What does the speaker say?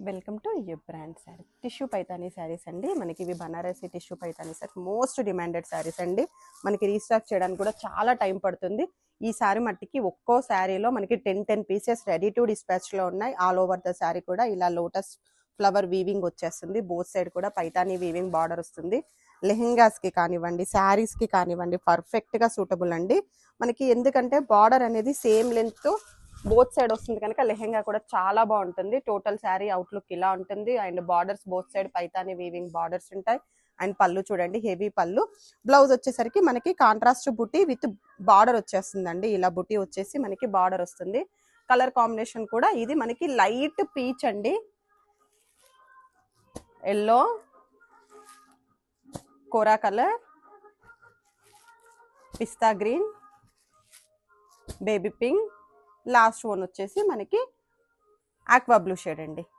Welcome to you brand sari tissue Paithani saris అండి. మనకి ఇవి Banarasi tissue Paithani sir most demanded saris అండి. మనకి రీస్టాక్ చేయడానికి కూడా చాలా టైం పడుతుంది. ఈ శారీ మట్టికి ఒక్కో శారీలో మనకి 10 పీసెస్ రెడీ టు డిస్పాచ్లో ఉన్నాయి. ఆల్ ఓవర్ ద శారీ కూడా ఇలా లోటస్ ఫ్లవర్ వీవింగ్ వచ్చేస్తుంది. బోత్ సైడ్ కూడా పైతానీ వీవింగ్ బార్డర్ వస్తుంది. లెహెంగాస్కి కానివ్వండి, శారీస్కి కానివ్వండి పర్ఫెక్ట్గా సూటబుల్ అండి. మనకి ఎందుకంటే బార్డర్ అనేది సేమ్ లెంత్ బోత్ సైడ్ వస్తుంది కనుక లెహెంగా కూడా చాలా బాగుంటుంది. టోటల్ శారీ అవుట్లుక్ ఇలా ఉంటుంది. And borders both side Paithani weaving borders ఉంటాయి. అండ్ పళ్ళు చూడండి, హెవీ పళ్ళు. బ్లౌజ్ వచ్చేసరికి మనకి కాంట్రాస్ట్ బుటీ విత్ బార్డర్ వచ్చేస్తుందండి. ఇలా బుటీ వచ్చేసి మనకి బార్డర్ వస్తుంది. కలర్ కాంబినేషన్ కూడా ఇది మనకి లైట్ పీచ్ అండి, ఎల్లో, కోరా కలర్, పిస్తా green, baby pink, last one వచ్చేసి మనకి ఆక్వా బ్లూ షేడ్ అండి.